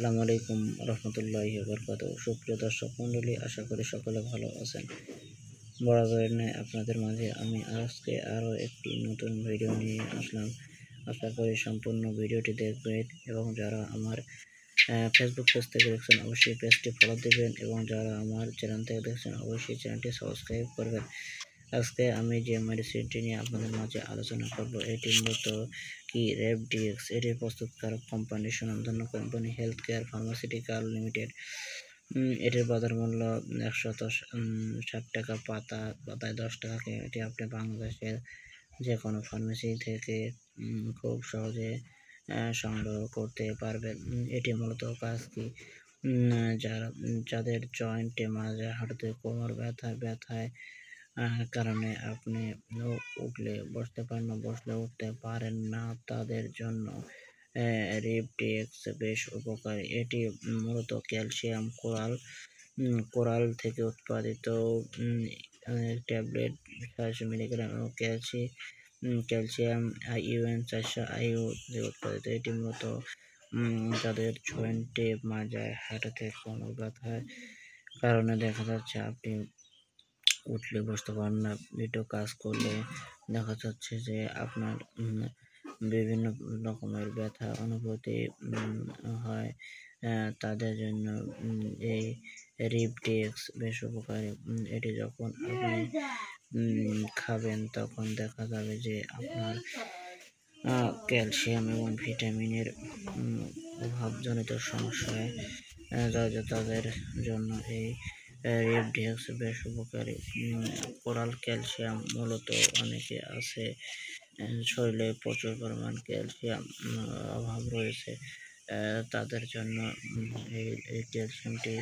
আসসালামু আলাইকুম রহমতুল্লাহি ওয়া বারাকাতুহু। সুপ্রিয় দর্শক মণ্ডলী, আশা করি সকলে ভালো আছেন। বরাবরের ন্যায় আপনাদের মাঝে আমি আজকে আরও একটি নতুন ভিডিও নিয়ে আসলাম। আশা করি সম্পূর্ণ ভিডিওটি দেখবেন এবং যারা আমার ফেসবুক পেজ থেকে দেখছেন অবশ্যই পেজটি ফলো দিবেন এবং যারা আমার চ্যানেল থেকে দেখছেন অবশ্যই চ্যানেলটি সাবস্ক্রাইব করবেন। আজকে আমি যে মেডিসিনটি নিয়ে আপনাদের মাঝে আলোচনা করব এটি মূলত কি রেপডিএক্স। এটির প্রস্তুতকারক কোম্পানি সুনামধন্য company health care pharmaceutical limited. এটির বাজার মূল্য 160 টাকা পাতায় 10 টাকা। এটি আপনি বাংলাদেশের যে কোনো ফার্মেসি থেকে খুব সহজে সংগ্রহ করতে পারবেন। এটি মূলত কাজ কি, যাদের জয়েন্টে মাজা, হাঁটুতে, কোমর ব্যথায় কারণে আপনি উঠলে বসতে পারেন না, বসলে উঠতে পারেন না, তাদের জন্য রেপডিএক্স বেশ উপকারী। এটি মূলত ক্যালসিয়াম কোরাল থেকে উৎপাদিত ট্যাবলেট 400 মিলিগ্রাম এবং ক্যালসিয়াম IUN 400 IU দিয়ে উৎপাদিত। এটি মূলত যাদের জয়েন্টে, মাজায়, হাঁটুতে, কোমর ব্যথার কারণে দেখা যাচ্ছে আপনি উঠলে বসতে পারেন না, একটু কাজ করলে দেখা যাচ্ছে যে আপনার বিভিন্ন রকমের ব্যথা অনুভূতি হয়, তাদের জন্য এই রেপডিএক্স বেশ উপকারী। এটি যখন আপনি খাবেন তখন দেখা যাবে যে আপনার ক্যালসিয়াম এবং ভিটামিনের অভাবজনিত সমস্যায় তাদের জন্য এই রেপডিএক্স বেশ উপকারী। কোরাল ক্যালসিয়াম মূলত অনেকে আছে শরীরে প্রচুর পরিমাণ ক্যালসিয়াম অভাব রয়েছে, তাদের জন্য এই ক্যালসিয়ামটি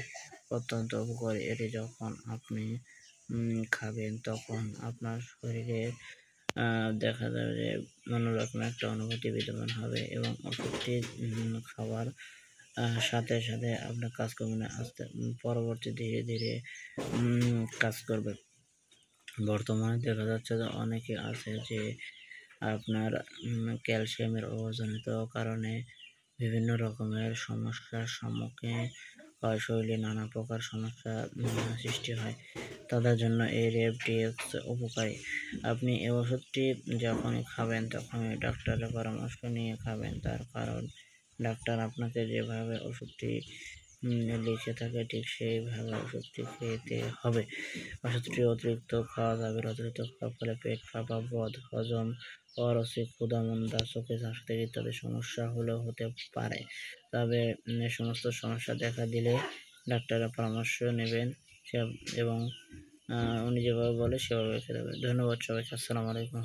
অত্যন্ত উপকারী। এটি যখন আপনি খাবেন তখন আপনার শরীরে দেখা যাবে যে অন্যরকম একটা অনুভূতি বিদ্যমান হবে এবং ওষুধটি খাওয়ার সাথে সাথে আপনার কাজ করবে না, পরবর্তী ধীরে ধীরে কাজ করবে। বর্তমানে দেখা যাচ্ছে যে অনেকে আছে যে আপনার ক্যালসিয়ামের অভাবজনিত কারণে বিভিন্ন রকমের সমস্যার সম্মুখীন হয়, শরীরে নানা প্রকার সমস্যা সৃষ্টি হয়, তাদের জন্য এই রেপডিএক্স উপকারী। আপনি এই ওষুধটি যখনই খাবেন তখনই ডাক্তারের পরামর্শ নিয়ে খাবেন, তার কারণ ডাক্তার আপনাকে যেভাবে ওষুধটি লিখে থাকে ঠিক সেইভাবে ওষুধটি খেতে হবে। ওষুধটি অতিরিক্ত খাওয়া যাবে না। অতিরিক্ত খাওয়ার ফলে পেট ফাঁপা, বদ হজম, অরুচি, ক্ষুধা, মন্দা, চোখে ঝাঁসতে ইত্যাদি সমস্যা হতে পারে। তবে সমস্ত সমস্যা দেখা দিলে ডাক্তারের পরামর্শ নেবেন এবং উনি যেভাবে বলে সেভাবে খেতে হবে। ধন্যবাদ সবাইকে। আসসালামু আলাইকুম।